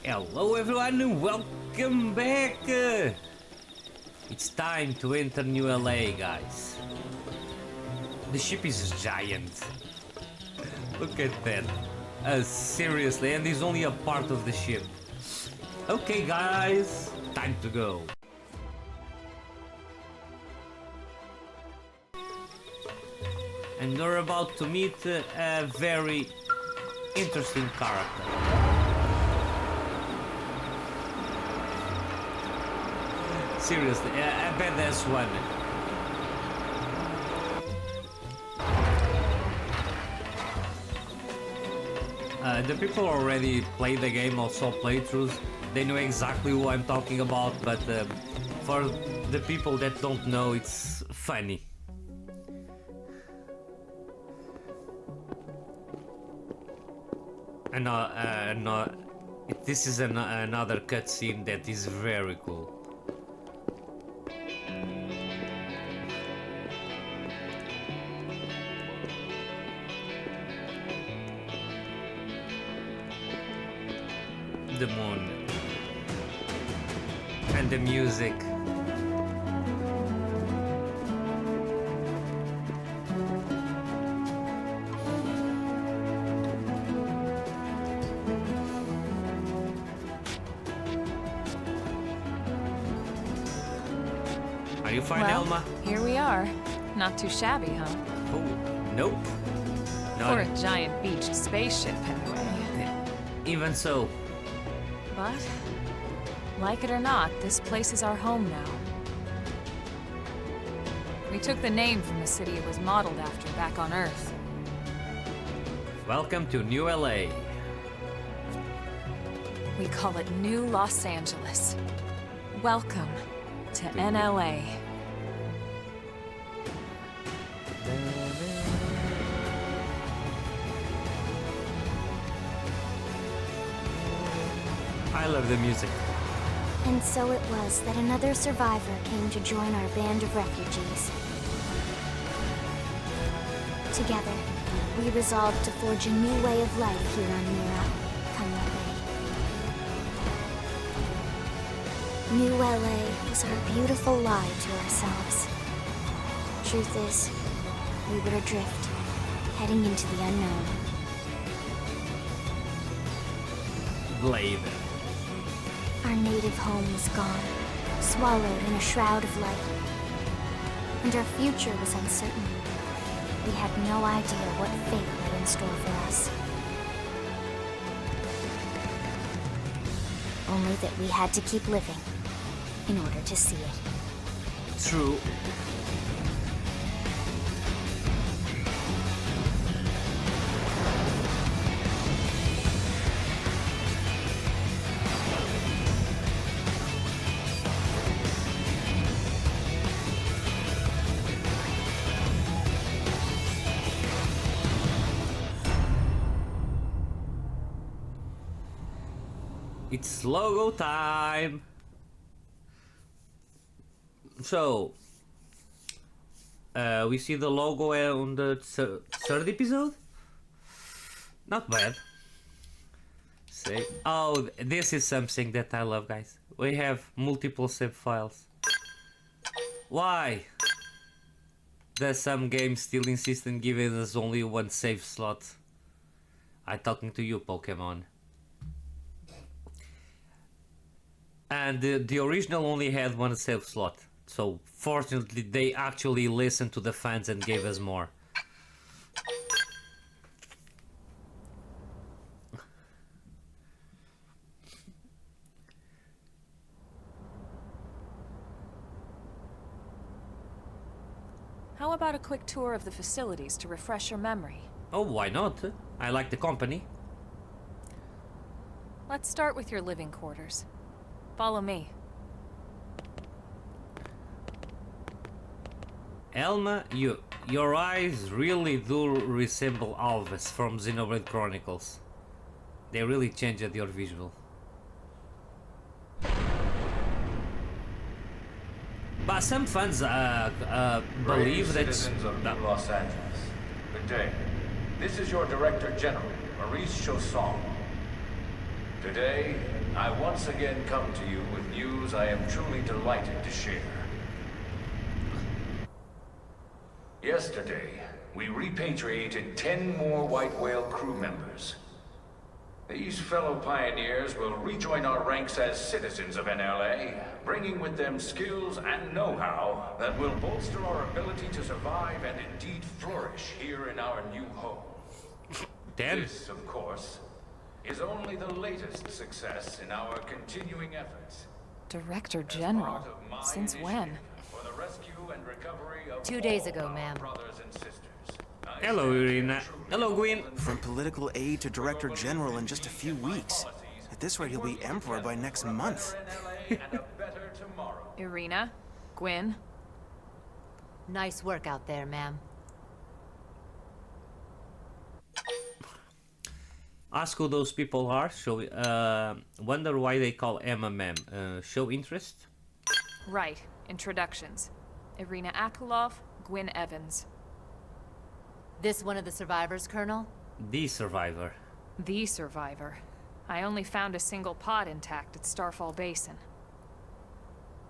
Hello everyone, welcome back! It's time to enter New LA, guys. The ship is giant. Look at that. Seriously, and is only a part of the ship. Okay guys, time to go. And you're about to meet a very interesting character. Seriously, a badass one. The people already played the game, also playthroughs. They know exactly who I'm talking about, but for the people that don't know, it's funny. And this is another cutscene that is very cool. The moon and the music. Are you fine, well, Elma? Here we are. Not too shabby, huh? Oh, nope. For a giant beached spaceship, anyway. Even so. But, like it or not, this place is our home now. We took the name from the city it was modeled after back on Earth. Welcome to New LA. We call it New Los Angeles. Welcome to NLA. I love the music. And so it was that another survivor came to join our band of refugees. Together, we resolved to forge a new way of life here on Mira. Come LA. New LA was our beautiful lie to ourselves. Truth is, we were adrift, heading into the unknown. Blade. Our native home was gone, swallowed in a shroud of light. And our future was uncertain. We had no idea what fate lay in store for us. Only that we had to keep living in order to see it. True. It's logo time! So, we see the logo on the third episode? Not bad. See? Oh, this is something that I love, guys. We have multiple save files. Why? Does some games still insist on giving us only one save slot? I'm talking to you, Pokemon. And the original only had one save slot, so fortunately they actually listened to the fans and gave us more. How about a quick tour of the facilities to refresh your memory? Oh, why not? I like the company. Let's start with your living quarters. Follow me. Elma, your eyes really do resemble Alves from Xenoblade Chronicles. They really changed your visual. But some fans believe that... citizens of New Los Angeles. Good day. This is your Director General, Maurice Chausson. Today, I once again come to you with news I am truly delighted to share. Yesterday, we repatriated 10 more White Whale crew members. These fellow pioneers will rejoin our ranks as citizens of NLA, bringing with them skills and know-how that will bolster our ability to survive and indeed flourish here in our new home. Damn. This, of course, is only the latest success in our continuing efforts. Director As General? part of my Since initiative when? For the rescue and recovery of 2 days all ago, our ma'am. brothers and sisters. I Hello, stand Irina. truly Hello, Gwyn. humbled and From political aide to director general in just a few weeks. At this rate, he'll be emperor by next month. and a better tomorrow. Irina? Gwyn? Nice work out there, ma'am. Ask who those people are. Show. Wonder why they call Emma ma'am. Show interest. Right. Introductions. Irina Akulov, Gwyn Evans. This one of the survivors, Colonel? The survivor. The survivor. I only found a single pod intact at Starfall Basin.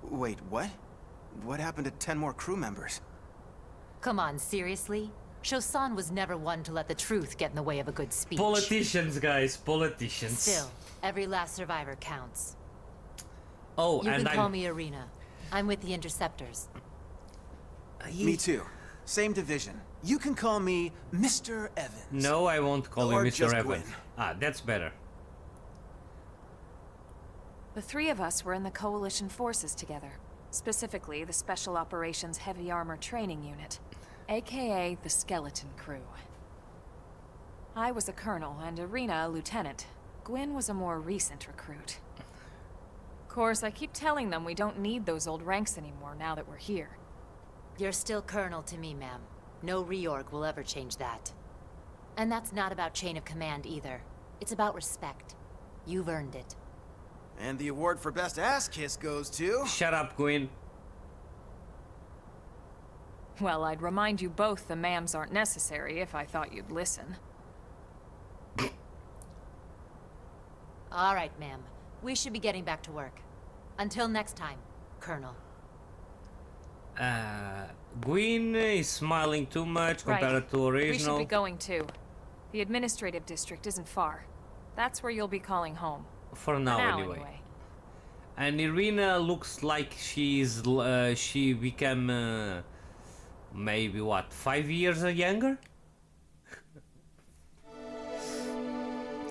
Wait, what? What happened to 10 more crew members? Come on, seriously? Shosan was never one to let the truth get in the way of a good speech. Politicians, guys. Politicians. Still, every last survivor counts. Oh, You and can call I'm. me Irina. I'm with the Interceptors. Me too. Same division. You can call me Mr. Evans. No, I won't call you Or Mr. just Evans. Gwyn. Ah, that's better. The three of us were in the Coalition forces together. Specifically, the Special Operations Heavy Armor Training Unit, aka the Skeleton Crew. I was a colonel and Irina a lieutenant. Gwyn was a more recent recruit. Of course, I keep telling them we don't need those old ranks anymore now that we're here. You're still Colonel to me, ma'am. No reorg will ever change that. And that's not about chain of command either. It's about respect. You've earned it. And the award for best ass kiss goes to... Shut up, Gwyn. Well, I'd remind you both the ma'ams aren't necessary if I thought you'd listen. All right, ma'am. We should be getting back to work. Until next time, Colonel. Gwyn is smiling too much compared to We should original. be going too. The administrative district isn't far. That's where you'll be calling home. For now, Now, anyway. And Irina looks like she became maybe what, 5 years younger?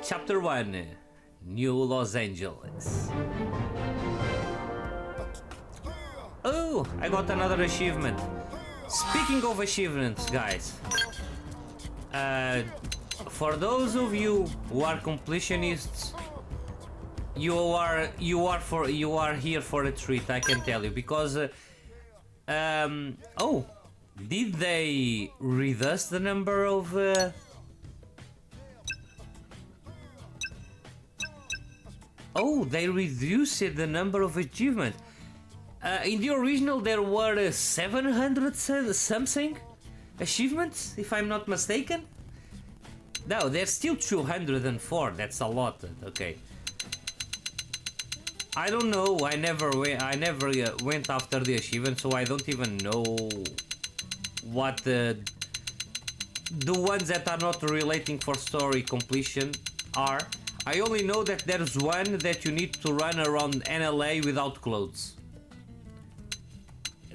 Chapter 1, New Los Angeles. Oh, I got another achievement. Speaking of achievements, guys, for those of you who are completionists, you are here for a treat. I can tell you, because oh, did they reduce the number of oh, they reduced the number of achievements. In the original there were 700 something achievements, if I'm not mistaken. No, there's still 204. That's a lot. Okay. I don't know. I never went after the achievement, so I don't even know what the ones that are not relating for story completion are. I only know that there's one that you need to run around NLA without clothes.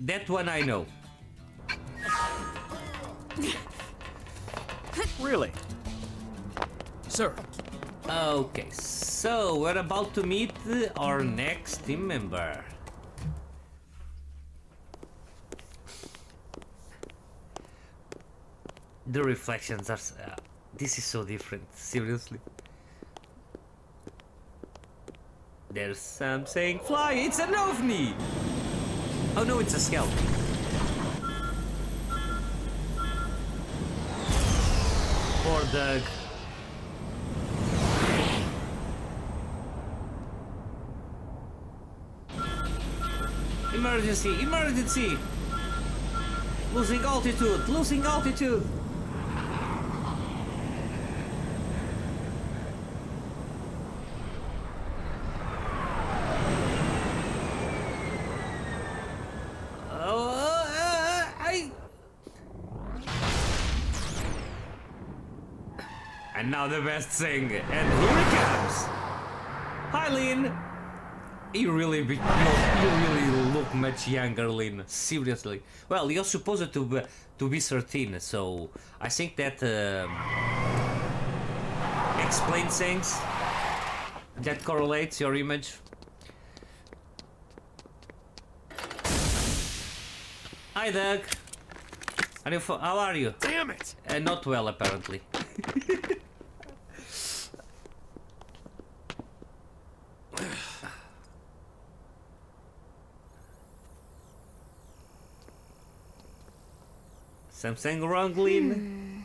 That one I know. Really? Sir, Okay, so we're about to meet our next team member. The reflections are... this is so different, seriously. There's something flying. It's an ovni! Oh no, it's a skeleton. Poor Doug. Emergency! Emergency! Losing altitude! Losing altitude! And now the best thing, and here he comes. Hi, Lynn. You really look much younger, Lynn. Seriously. Well, you're supposed to be 13, so I think that explains things. That correlates your image. Hi, Doug. How are you? Damn it! Not well, apparently. Something wrong, Lynn?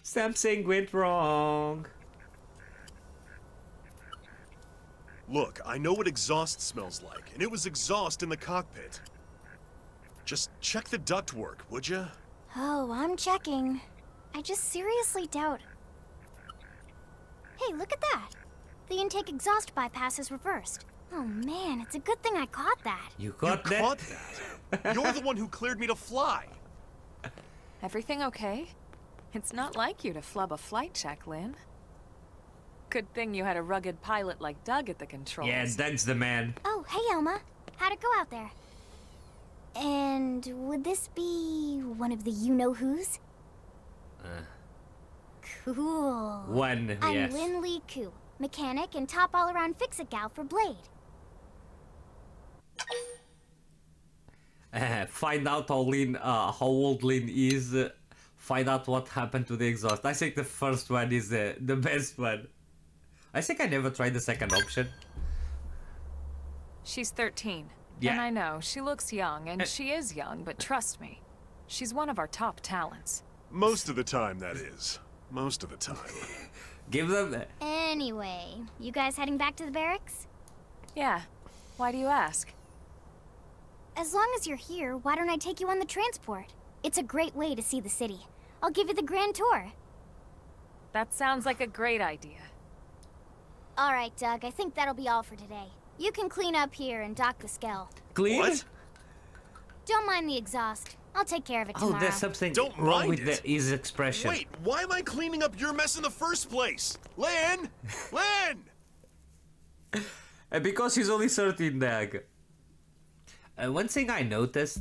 Something went wrong. Look, I know what exhaust smells like, and it was exhaust in the cockpit. Just check the ductwork, would ya? Oh, I'm checking. I just seriously doubt... Hey, look at that! The intake exhaust bypass is reversed. Oh man, it's a good thing I caught that. You caught that? Caught that? You're the one who cleared me to fly. Everything okay? It's not like you to flub a flight check, Lynn. Good thing you had a rugged pilot like Doug at the controls. Yeah, Doug's the man. Oh, hey Elma. How'd it go out there? And would this be one of the you-know-who's? Cool. One, I'm yes. Lynn Lee Koo, mechanic and top all-around fix-it gal for Blade. Find out how old Lynn is. Find out what happened to the exhaust. I think the first one is the best one. I think I never tried the second option. She's 13. Yeah. And I know, she looks young, and she is young, but trust me, she's one of our top talents. Most of the time, that is. Most of the time. Give them... Anyway, you guys heading back to the barracks? Yeah. Why do you ask? As long as you're here, why don't I take you on the transport? It's a great way to see the city. I'll give you the grand tour. That sounds like a great idea. All right, Doug, I think that'll be all for today. You can clean up here and dock the Skell. Clean? What? Don't mind the exhaust. I'll take care of it tomorrow. Oh, there's something Don't wrong mind with it. his expression. Wait, why am I cleaning up your mess in the first place? Lynn! Lynn! Because he's only 13, Doug. One thing I noticed,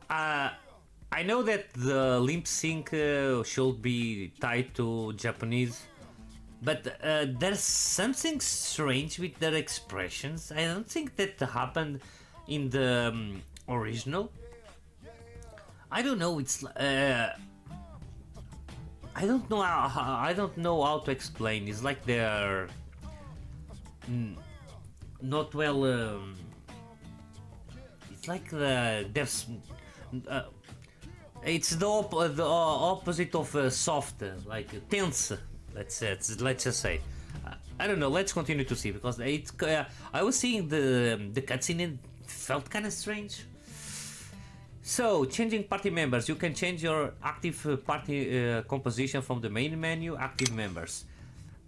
I know that the lip sync should be tied to Japanese, but there's something strange with their expressions. I don't think that happened in the original. I don't know. It's I don't know how to explain. It's like they're not well. It's like there's. It's the opposite of soft, like tense. Let's just say. I don't know. Let's continue to see because it. I was seeing the cutscene and felt kind of strange. So, changing party members. You can change your active party composition from the main menu. Active members.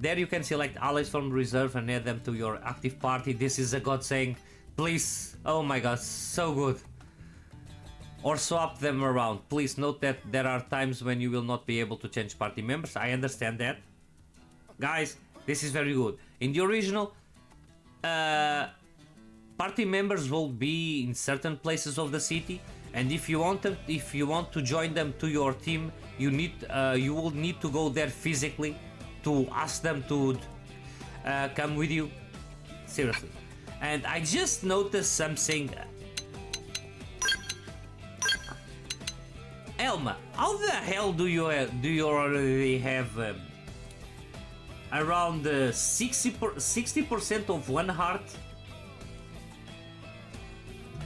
There you can select allies from reserve and add them to your active party. This is a god saying, please. Oh my god, so good. Or swap them around. Please note that there are times when you will not be able to change party members. I understand that. Guys, this is very good. In the original, party members will be in certain places of the city, and if you want to join them to your team, you will need to go there physically to ask them to come with you. Seriously. And I just noticed something. Elma, how the hell do you already have around 60% of one heart?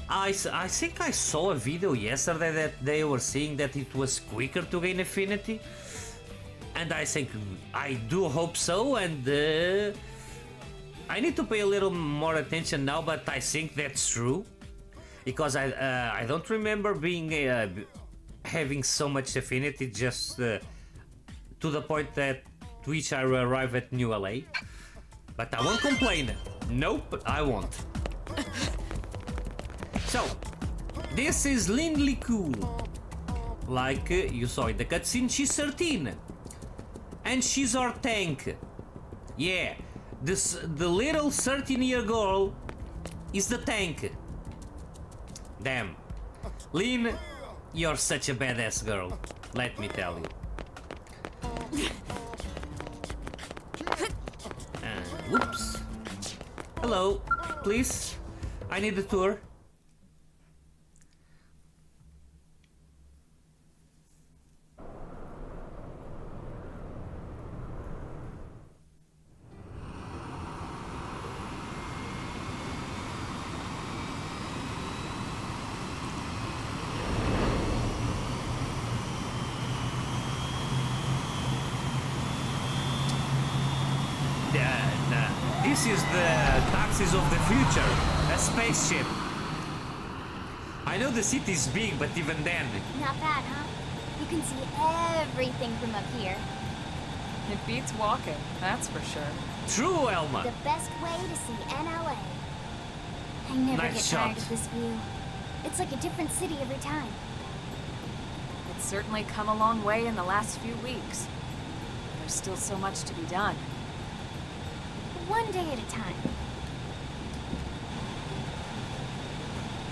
I think I saw a video yesterday that they were saying that it was quicker to gain affinity, and I think I do hope so, and I need to pay a little more attention now, but I think that's true because I don't remember being having so much affinity just to to the point that which I will arrive at New LA. But I won't complain. Nope, I won't. So, this is Lindley Cool. Like you saw in the cutscene, she's 13. And she's our tank. Yeah, the little 13-year girl is the tank. Damn. Lynn, you're such a badass girl. Let me tell you. Whoops. Hello, please. I need a tour. This is the taxis of the future, a spaceship. I know the city's big, but even then... Not bad, huh? You can see everything from up here. It beats walking, that's for sure. True, Elma. The best way to see NLA. I never Nice get tired shot. of this view. It's like a different city every time. It's certainly come a long way in the last few weeks. There's still so much to be done. One day at a time.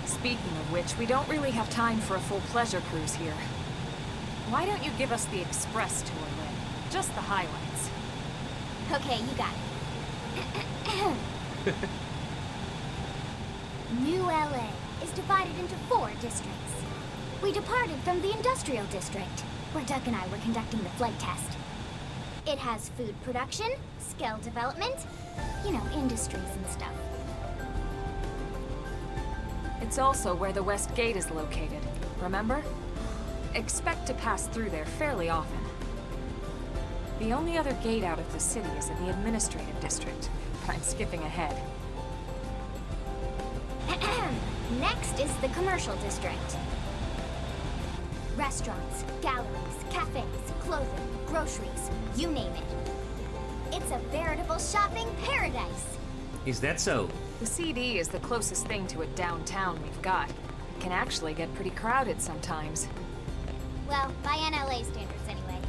Speaking of which, we don't really have time for a full pleasure cruise here. Why don't you give us the express tour, Lynn? Just the highlights. Okay, you got it. New LA is divided into 4 districts. We departed from the industrial district, where Doug and I were conducting the flight test. It has food production, skill development, you know, industries and stuff. It's also where the West Gate is located, remember? Expect to pass through there fairly often. The only other gate out of the city is in the administrative district. I'm skipping ahead. Next is the commercial district. Restaurants, galleries, cafes, clothing, groceries, you name it. It's a veritable shopping paradise. Is that so? The CD is the closest thing to a downtown we've got. It can actually get pretty crowded sometimes. Well, by NLA standards anyway.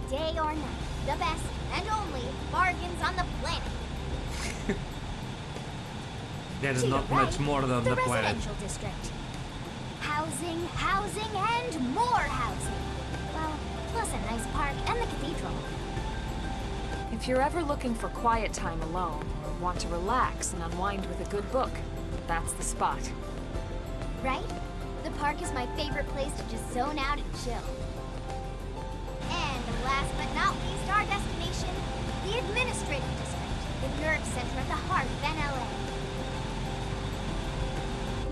Day or night, the best and only bargains on the planet. That is To your not much right, more than the planet. residential district. Housing, housing, and more housing. Well, plus a nice park and the cathedral. If you're ever looking for quiet time alone, or want to relax and unwind with a good book, that's the spot. Right? The park is my favorite place to just zone out and chill. And last but not least, our destination, the administrative district, the nerve center at the heart of NLA.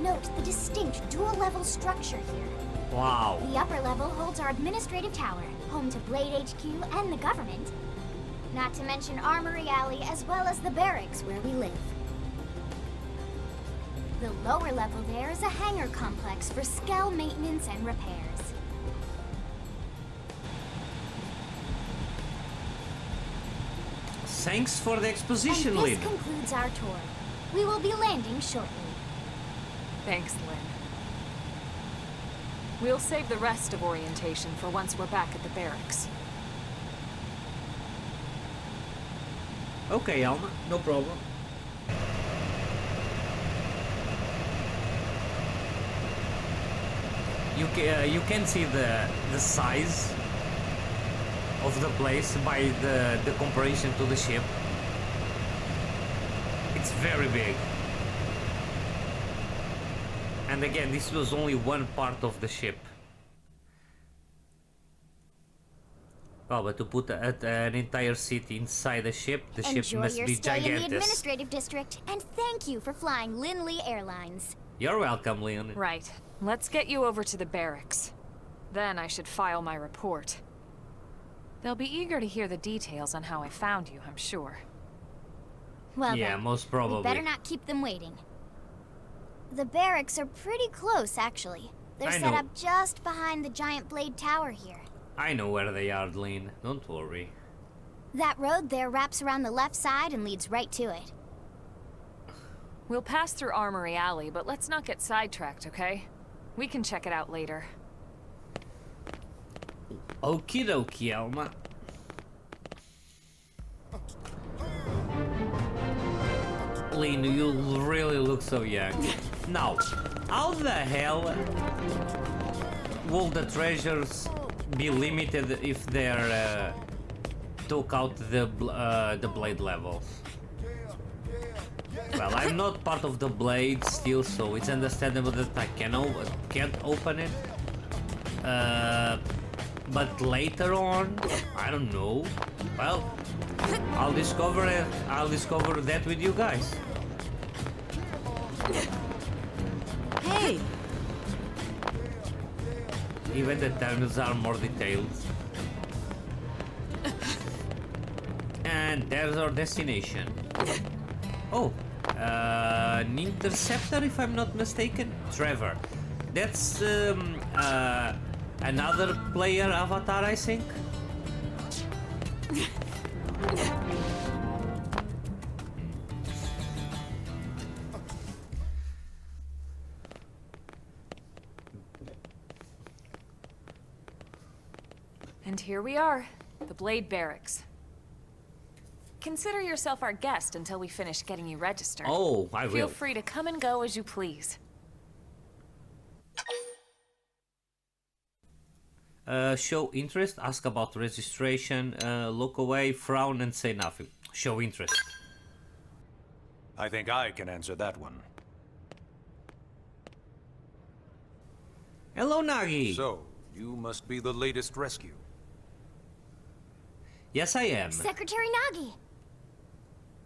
Note the distinct dual-level structure here. Wow. The upper level holds our administrative tower, home to Blade HQ and the government. Not to mention Armory Alley, as well as the barracks where we live. The lower level there is a hangar complex for Skell maintenance and repairs. Thanks for the exposition, And this Lynn. concludes our tour. We will be landing shortly. Thanks, Lynn. We'll save the rest of orientation for once we're back at the barracks. Okay, Alma, no problem. You can see the size of the place by the comparison to the ship. It's very big. And again, this was only one part of the ship. Oh, but to put an entire city inside a ship, the ship Enjoy must your be stay in the gigantic. administrative district, and thank you for flying Lindley Airlines. You're welcome, Leon. Right. Let's get you over to the barracks. Then I should file my report. They'll be eager to hear the details on how I found you, I'm sure. Well Yeah, then, most probably. we better not keep them waiting. The barracks are pretty close, actually. They're I set know. up just behind the giant blade tower here. I know where they are, Lynn. Don't worry. That road there wraps around the left side and leads right to it. We'll pass through Armory Alley, but let's not get sidetracked, okay? We can check it out later. Okie dokie, Elma. Lynn, you really look so young. Now, how the hell will the treasures be limited if they're took out the blade levels? Well, I'm not part of the blade still, so it's understandable that I can't open it. But later on, I don't know. Well, I'll discover it. I'll discover that with you guys. Hey! Even the tunnels are more detailed. And there's our destination. Oh, an interceptor, if I'm not mistaken. Trevor. That's another player avatar, I think. And here we are, the Blade Barracks. Consider yourself our guest until we finish getting you registered. Oh, I will. Feel free to come and go as you please. Show interest, ask about registration, look away, frown and say nothing. Show interest. I think I can answer that one. Hello, Nagi. So, you must be the latest rescue. Yes, I am. Secretary Nagi!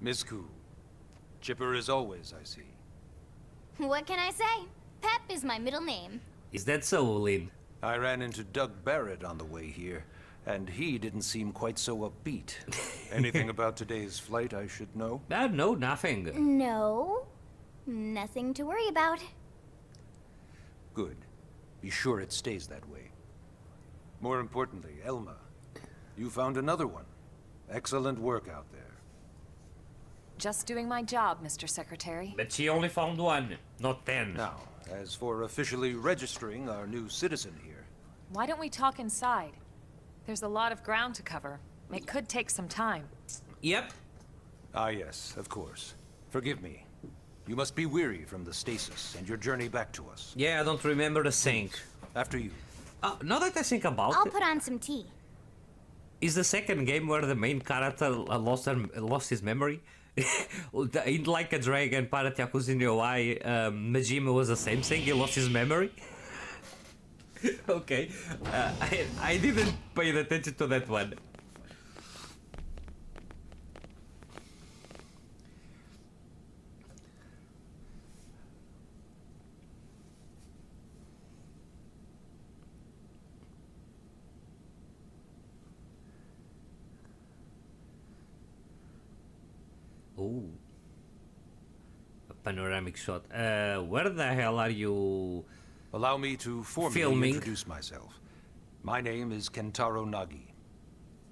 Miss Koo. Chipper as always, I see. What can I say? Pep is my middle name. Is that so, Lynn? I ran into Doug Barrett on the way here, and he didn't seem quite so upbeat. Anything about today's flight I should know? No, nothing. No. Nothing to worry about. Good. Be sure it stays that way. More importantly, Elma, you found another one. Excellent work out there. Just doing my job, Mr. Secretary. But she only found one, not 10. Now, as for officially registering our new citizen here... Why don't we talk inside? There's a lot of ground to cover. It could take some time. Yep. Ah yes, of course. Forgive me. You must be weary from the stasis and your journey back to us. Yeah, I don't remember the sync. After you. Now that I think about I'll it, put on some tea. is the second game where the main character lost his memory? In Like a Dragon, Pirate Yakuza no Ai, Majima was the same thing, he lost his memory? Okay, I didn't pay attention to that one. Ooh. A panoramic shot. Where the hell are you? Allow me to formally Filming. introduce myself. My name is Kentaro Nagi.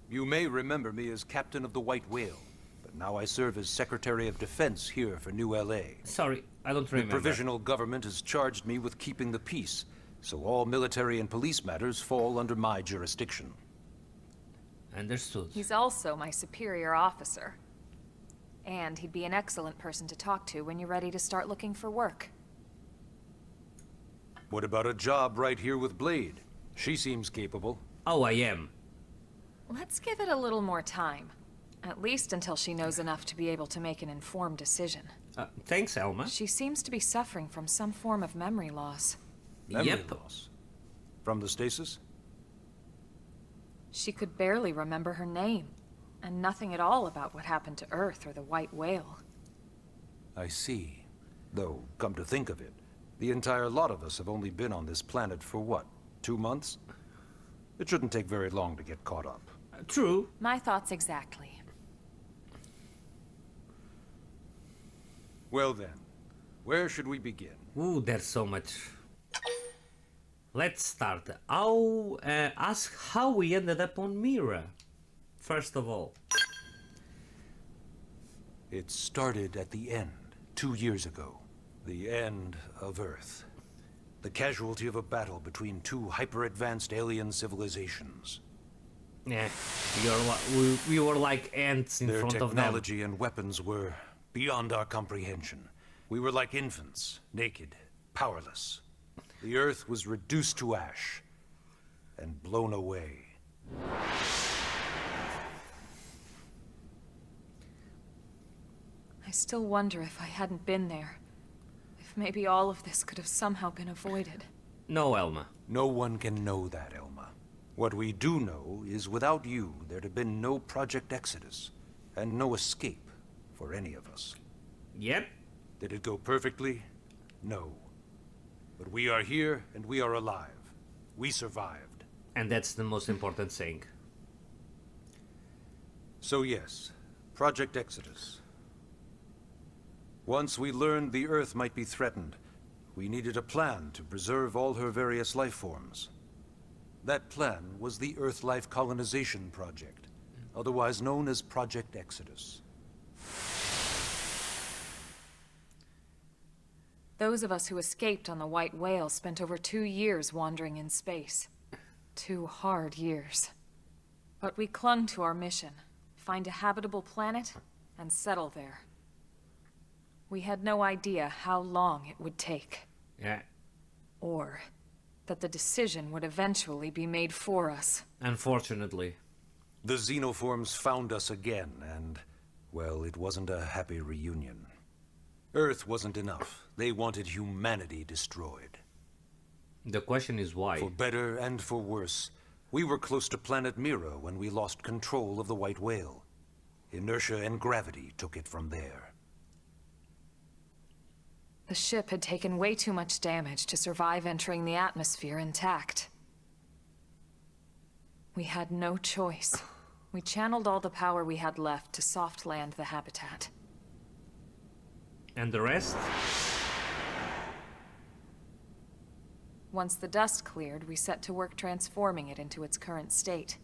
You may remember me as Captain of the White Whale, but now I serve as Secretary of Defense here for New LA. Sorry, I don't The remember. provisional government has charged me with keeping the peace, so all military and police matters fall under my jurisdiction. Understood. He's also my superior officer. And he'd be an excellent person to talk to when you're ready to start looking for work. What about a job right here with Blade? She seems capable. Oh, I am. Let's give it a little more time. At least until she knows enough to be able to make an informed decision. Thanks, Elma. She seems to be suffering from some form of memory loss. Memory Yep. loss. From the stasis? She could barely remember her name, and nothing at all about what happened to Earth or the White Whale. I see. Though, come to think of it, the entire lot of us have only been on this planet for what, 2 months? It shouldn't take very long to get caught up. True. My thoughts exactly. Well then, where should we begin? Ooh, there's so much. let's start. Ask how we ended up on Mira. First of all. It started at the end, 2 years ago. The end of Earth. The casualty of a battle between two hyper-advanced alien civilizations. Yeah, we were like ants in Their front of them. Their technology and weapons were beyond our comprehension. We were like infants, naked, powerless. The Earth was reduced to ash and blown away. I still wonder if I hadn't been there. If maybe all of this could have somehow been avoided. No, Elma. No one can know that, Elma. What we do know is without you, there'd have been no Project Exodus, and no escape for any of us. Yep. Did it go perfectly? No. But we are here, and we are alive. We survived. And that's the most important thing. So yes, Project Exodus. Once we learned the Earth might be threatened, we needed a plan to preserve all her various life forms. That plan was the Earth Life Colonization Project, otherwise known as Project Exodus. Those of us who escaped on the White Whale spent over 2 years wandering in space. 2 hard years. But we clung to our mission. Find a habitable planet and settle there. We had no idea how long it would take. Yeah. Or that the decision would eventually be made for us. Unfortunately. The xenoforms found us again, and, well, it wasn't a happy reunion. Earth wasn't enough. They wanted humanity destroyed. The question is why. For better and for worse, we were close to planet Mira when we lost control of the White Whale. Inertia and gravity took it from there. The ship had taken way too much damage to survive entering the atmosphere intact. We had no choice. We channeled all the power we had left to soft land the habitat. And the rest? Once the dust cleared, we set to work transforming it into its current state.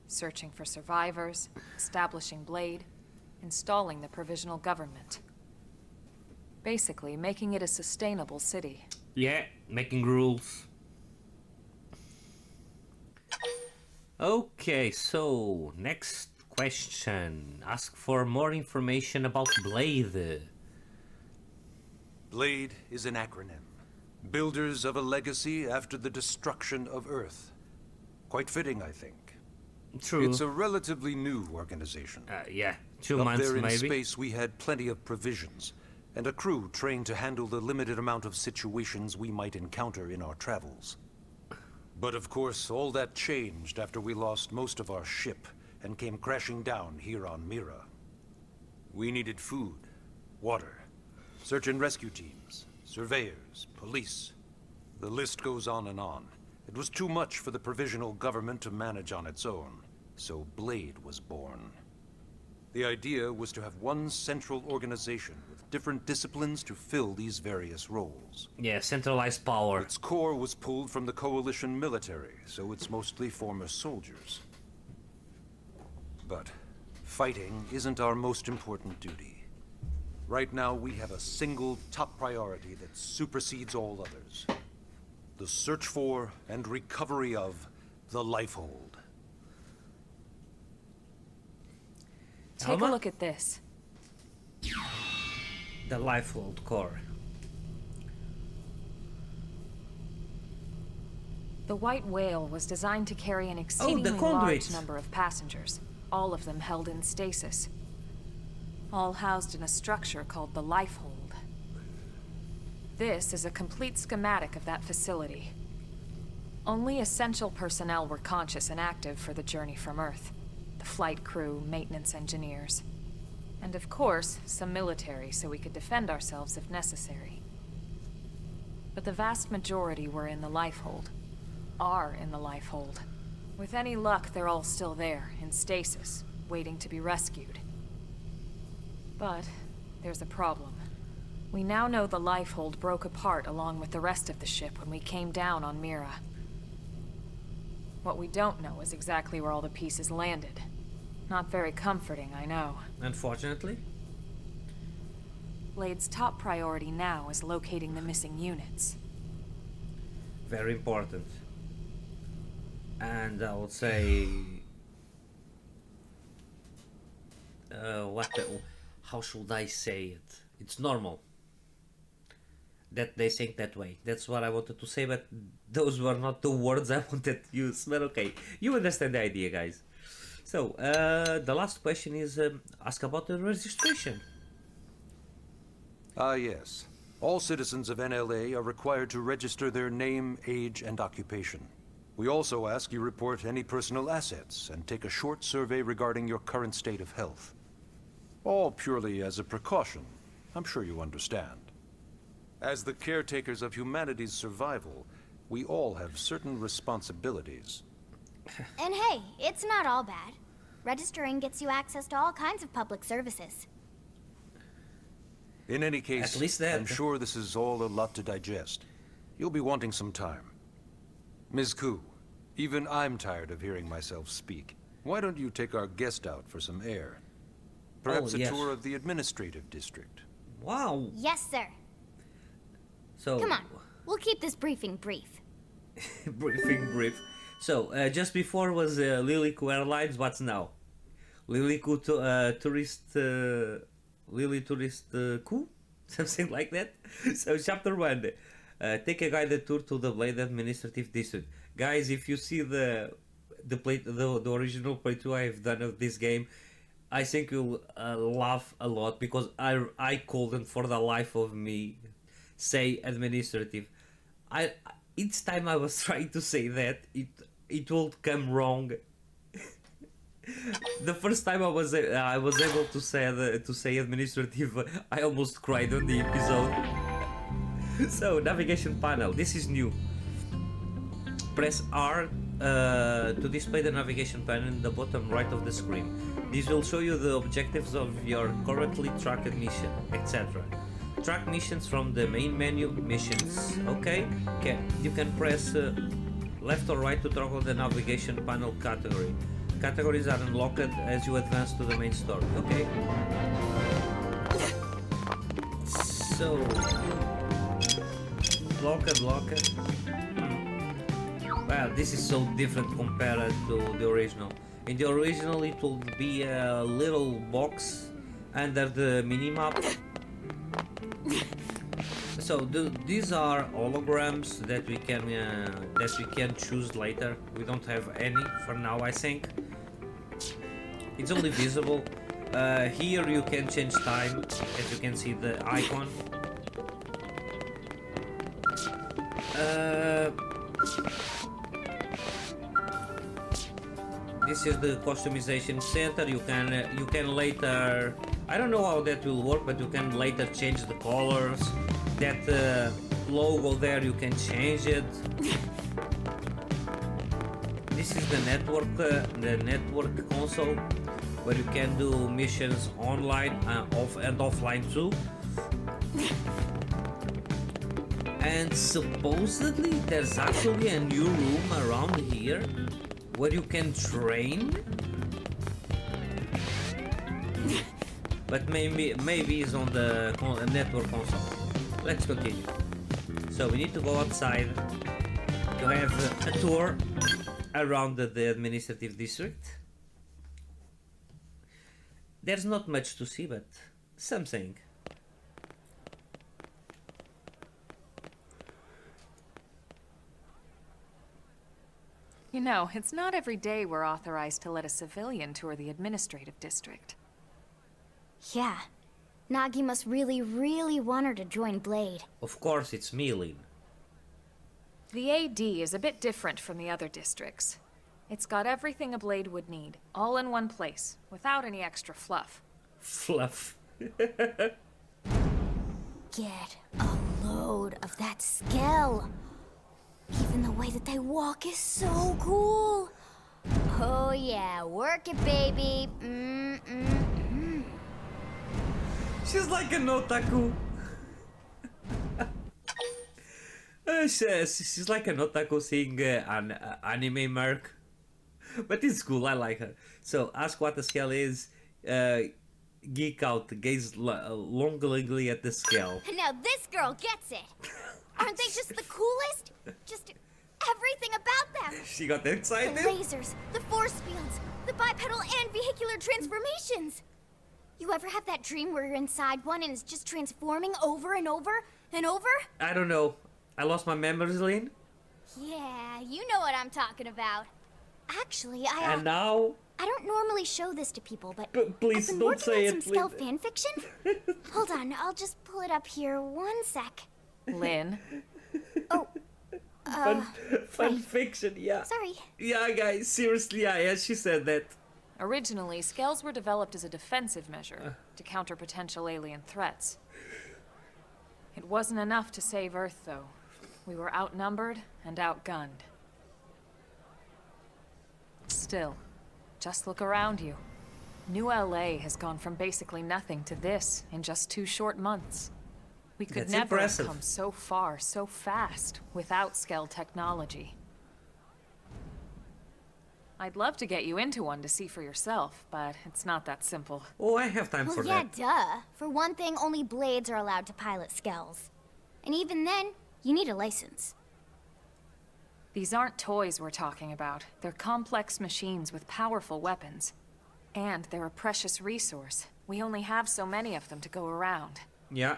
Searching for survivors, establishing Blade, installing the provisional government. Basically, making it a sustainable city. Yeah, making rules. Okay, so next question. Ask for more information about Blade. Blade is an acronym. Builders of a legacy after the destruction of Earth. Quite fitting, I think. True. It's a relatively new organization. Yeah, 2 Up months there in maybe. space, we had plenty of provisions, and a crew trained to handle the limited amount of situations we might encounter in our travels. But of course, all that changed after we lost most of our ship and came crashing down here on Mira. We needed food, water, search and rescue teams, surveyors, police. The list goes on and on. It was too much for the provisional government to manage on its own, so Blade was born. The idea was to have one central organization with different disciplines to fill these various roles. Yeah, centralized power. Its core was pulled from the Coalition military, so it's mostly former soldiers. But fighting isn't our most important duty. Right now, we have a single top priority that supersedes all others. The search for and recovery of the Lifehold. Take Alma? a look at this. The Lifehold core. The White Whale was designed to carry an exceedingly large conduit. number of passengers, all of them held in stasis. All housed in a structure called the Lifehold. This is a complete schematic of that facility. Only essential personnel were conscious and active for the journey from Earth. The flight crew, maintenance engineers. And of course, some military so we could defend ourselves if necessary. But the vast majority were in the Lifehold. Are in the Lifehold. With any luck, they're all still there, in stasis, waiting to be rescued. But there's a problem. We now know the lifehold broke apart along with the rest of the ship when we came down on Mira. What we don't know is exactly where all the pieces landed. Not very comforting, I know. Unfortunately. Blade's top priority now is locating the missing units. Very important. And I would say... how should I say it? It's normal that they think that way. That's what I wanted to say, but those were not the words I wanted to use. But okay, you understand the idea, guys. So, the last question is ask about the registration. Ah, yes. All citizens of NLA are required to register their name, age, and occupation. We also ask you report any personal assets and take a short survey regarding your current state of health. All purely as a precaution. I'm sure you understand. As the caretakers of humanity's survival, we all have certain responsibilities. And hey, it's not all bad. Registering gets you access to all kinds of public services. In any case, At least that. I'm sure this is all a lot to digest. You'll be wanting some time. Ms. Koo, even I'm tired of hearing myself speak. Why don't you take our guest out for some air? Perhaps yes. a tour of the administrative district. Wow. Yes, sir. So Come on, we'll keep this briefing brief. brief. So just before was Lily Koo Airlines. What's now? Lily Koo Tourist Koo, something like that. So chapter 1. Take a guided tour to the Blade Administrative District. Guys, if you see the original playthrough I've done of this game, I think you'll laugh a lot because I couldn't for the life of me say administrative. Each time I was trying to say that, it would come wrong. The first time I was able to say administrative, I almost cried on the episode. So, navigation panel. This is new. Press R to display the navigation panel in the bottom right of the screen. This will show you the objectives of your currently tracked mission, etc. Track missions from the main menu. Missions. Okay. You can press left or right to toggle the navigation panel category. Categories are unlocked as you advance to the main story. Okay. So, locked. Well, this is so different compared to the original. In the original, it will be a little box under the minimap. So these are holograms that we can choose later. We don't have any for now, I think. It's only visible. Here you can change time, as you can see the icon. This is the customization center. You can later, I don't know how that will work, but you can later change the colors. That logo there, you can change it. This is the network console, where you can do missions online and offline too. And supposedly there's actually a new room around here where you can train. But maybe it's on the network console. Let's continue. So we need to go outside to have a tour around the administrative district. There's not much to see, but something. You know, it's not every day we're authorized to let a civilian tour the administrative district. Yeah. Nagi must really, really want her to join Blade. Of course, it's Meelin. The AD is a bit different from the other districts. It's got everything a Blade would need, all in one place, without any extra fluff. Fluff. Get a load of that skill. Even the way that they walk is so cool. Oh yeah, work it, baby. She's like an otaku. She's like an otaku seeing an anime mark. But it's cool, I like her. So, ask what the scale is. Geek out, gaze longingly at the scale. Now this girl gets it. Aren't they just the coolest? Just everything about them. She got The excited. lasers, the force fields, the bipedal and vehicular transformations. You ever have that dream where you're inside one and it's just transforming over and over and over? I don't know. I lost my memories, Lynn. Yeah, you know what I'm talking about. Actually, And now, I don't normally show this to people, but please I've been don't working say on it, some Skell Lynn. fan fiction. Hold on, I'll just pull it up here. One sec. Lynn, Fun right. fiction, yeah. Sorry. Yeah, guys, seriously, yeah, she said that. originally, scales were developed as a defensive measure to counter potential alien threats. It wasn't enough to save Earth, though. We were outnumbered and outgunned. Still, just look around you. New LA has gone from basically nothing to this in just 2 short months. We could That's never impressive. have come so far, so fast, without Skell technology. I'd love to get you into one to see for yourself, but it's not that simple. Oh, I have time Well, for yeah, that. duh. For one thing, only blades are allowed to pilot Skells. And even then, you need a license. These aren't toys we're talking about. They're complex machines with powerful weapons. And they're a precious resource. We only have so many of them to go around. Yeah.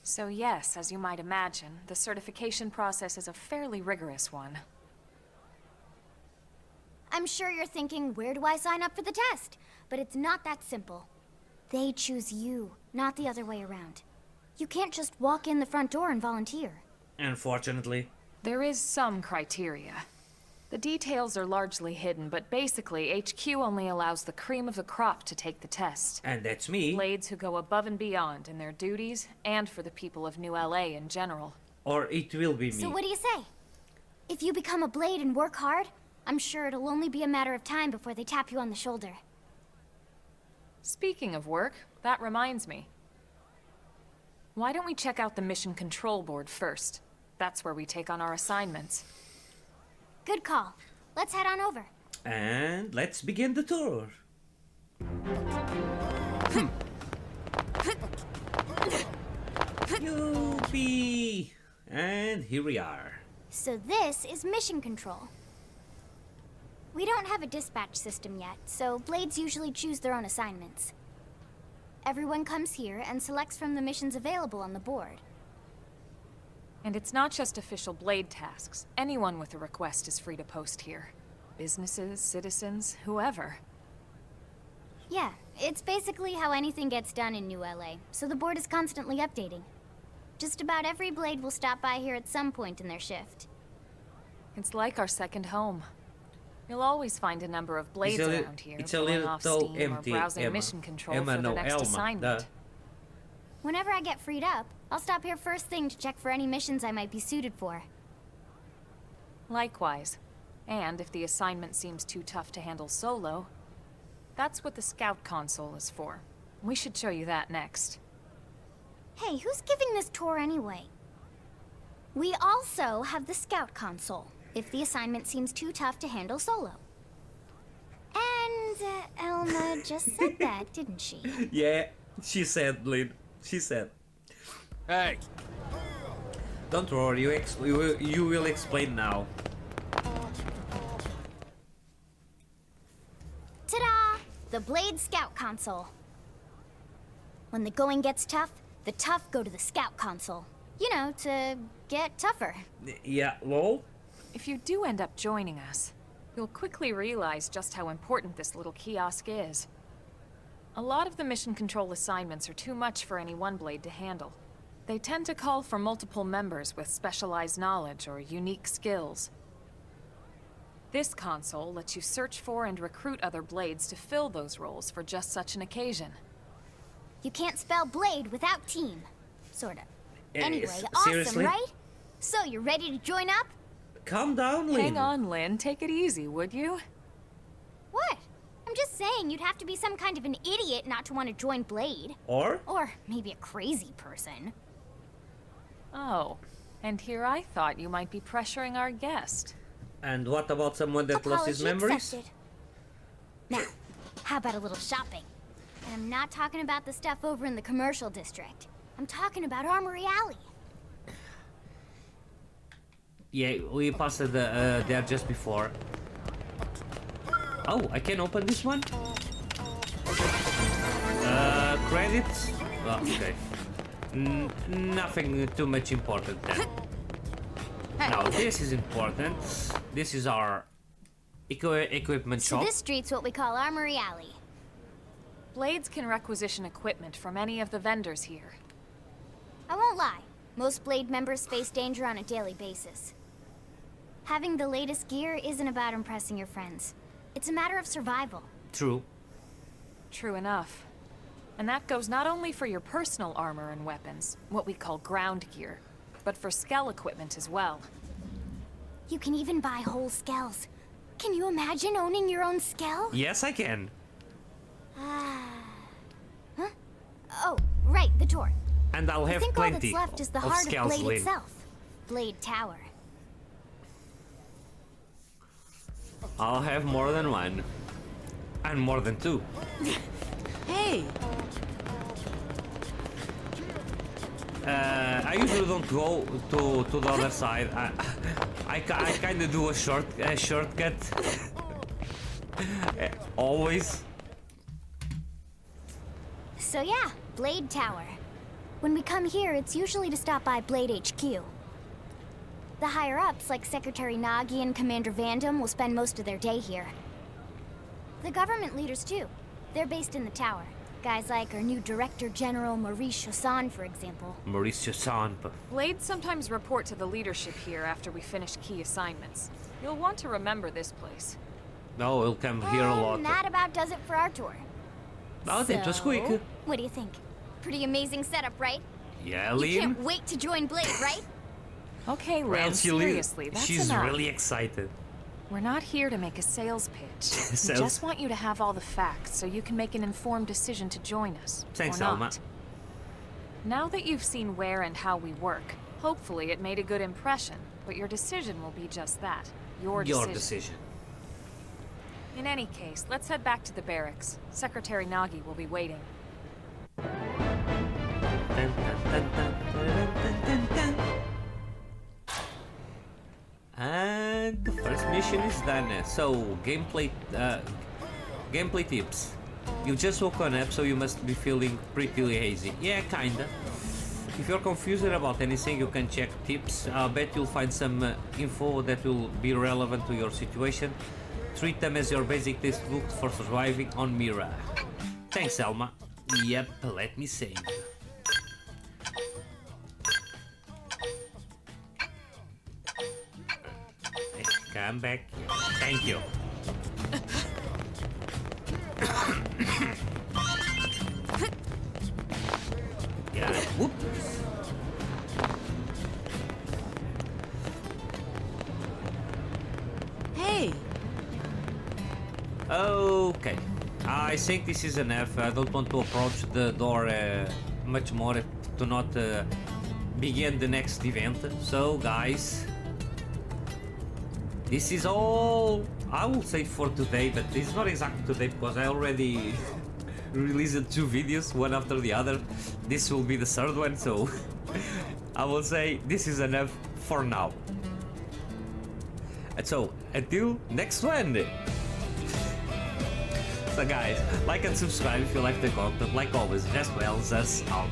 So yes, as you might imagine, the certification process is a fairly rigorous one. I'm sure you're thinking, where do I sign up for the test? But it's not that simple. They choose you, not the other way around. You can't just walk in the front door and volunteer. Unfortunately. There is some criteria. The details are largely hidden, but basically, HQ only allows the cream of the crop to take the test. And that's me. Blades who go above and beyond in their duties, and for the people of New LA in general. Or it will be me. So what do you say? If you become a blade and work hard, I'm sure it'll only be a matter of time before they tap you on the shoulder. Speaking of work, that reminds me. Why don't we check out the mission control board first? That's where we take on our assignments. Good call. Let's head on over. And let's begin the tour. Yoopee! And here we are. So this is mission control. We don't have a dispatch system yet, so blades usually choose their own assignments. Everyone comes here and selects from the missions available on the board. And it's not just official blade tasks. Anyone with a request is free to post here. Businesses, citizens, whoever. Yeah, it's basically how anything gets done in New LA, so the board is constantly updating. Just about every blade will stop by here at some point in their shift. It's like our second home. You'll always find a number of blades It's a li- around here, it's a pulling off little steam empty, or browsing Emma. mission control Emma, for no, their next Elma, assignment. duh. Whenever I get freed up, I'll stop here first thing to check for any missions I might be suited for. Likewise. And if the assignment seems too tough to handle solo, that's what the scout console is for. We should show you that next. Hey, who's giving this tour anyway? We also have the scout console, if the assignment seems too tough to handle solo. And Elma just said that, didn't she? Yeah, she said, Lynn. She said. Hey, Don't worry, you will explain now. Ta-da! The Blade Scout Console. When the going gets tough, the tough go to the Scout Console. You know, to get tougher. Yeah, lol. If you do end up joining us, you'll quickly realize just how important this little kiosk is. A lot of the mission control assignments are too much for any one blade to handle. They tend to call for multiple members with specialized knowledge or unique skills. This console lets you search for and recruit other blades to fill those roles for just such an occasion. You can't spell blade without team. Sorta. Anyway, Seriously? awesome, right? So, you ready to join up? Calm down, Lynn. Hang on, Lynn. Take it easy, would you? What? I'm just saying you'd have to be some kind of an idiot not to want to join Blade. Or? Or maybe a crazy person. Oh. And here I thought you might be pressuring our guest. And what about someone that lost his memories? Accepted. Now, how about a little shopping? And I'm not talking about the stuff over in the commercial district. I'm talking about Armory Alley. Yeah, we passed there just before. Oh, I can open this one? Credits? Oh, okay. Nothing too much important then. Now, this is important. This is our equipment So shop. this street's what we call Armory Alley. Blades can requisition equipment from any of the vendors here. I won't lie. Most Blade members face danger on a daily basis. Having the latest gear isn't about impressing your friends. It's a matter of survival. True. True enough. And that goes not only for your personal armor and weapons, what we call ground gear, but for skell equipment as well. You can even buy whole skells. Can you imagine owning your own skell? Yes, I can. Huh? Oh, right, the door. And I'll I have think all that's plenty left is the of heart of scales, Blade Lynn. itself. Blade Tower. I'll have more than one. And more than two. Hey! I usually don't go to the other side. I kind of do a shortcut. Always. So yeah, Blade Tower. When we come here, it's usually to stop by Blade HQ. The higher-ups, like Secretary Nagi and Commander Vandam, will spend most of their day here. The government leaders, too. They're based in the tower. Guys like our new Director General Maurice Chassan, for example. Maurice Chassan. Blades sometimes report to the leadership here after we finish key assignments. You'll want to remember this place. No, we'll come here a lot. And that about does it for our tour. Oh, that was quick. What do you think? Pretty amazing setup, right? Yeah, You Lynn. can't wait to join Blade, right? Okay, Lynn, Well, seriously, that's she's enough. really excited. We're not here to make a sales pitch. We Sales- just want you to have all the facts so you can make an informed decision to join us. Thanks, or Alma. not. Now that you've seen where and how we work, hopefully it made a good impression, but your decision will be just that. Your decision. In any case, let's head back to the barracks. Secretary Nagi will be waiting. Dun, dun, dun, dun, dun, dun, dun, dun. And the first mission is done. So, gameplay tips. You just woken up, so you must be feeling pretty hazy. Yeah, kinda. If you're confused about anything, you can check tips. I bet you'll find some info that will be relevant to your situation. Treat them as your basic textbook for surviving on Mira. Thanks, Elma. Yep, let me save. Come back here. Thank you. Yeah. Whoop. Hey! Okay. I think this is enough. I don't want to approach the door much more to not begin the next event. So, guys, this is all I will say for today, but it's not exactly today because I already released 2 videos, one after the other. This will be the 3rd one, so I will say this is enough for now. And so, until next one! So guys, like and subscribe if you like the content, like always, as well as out.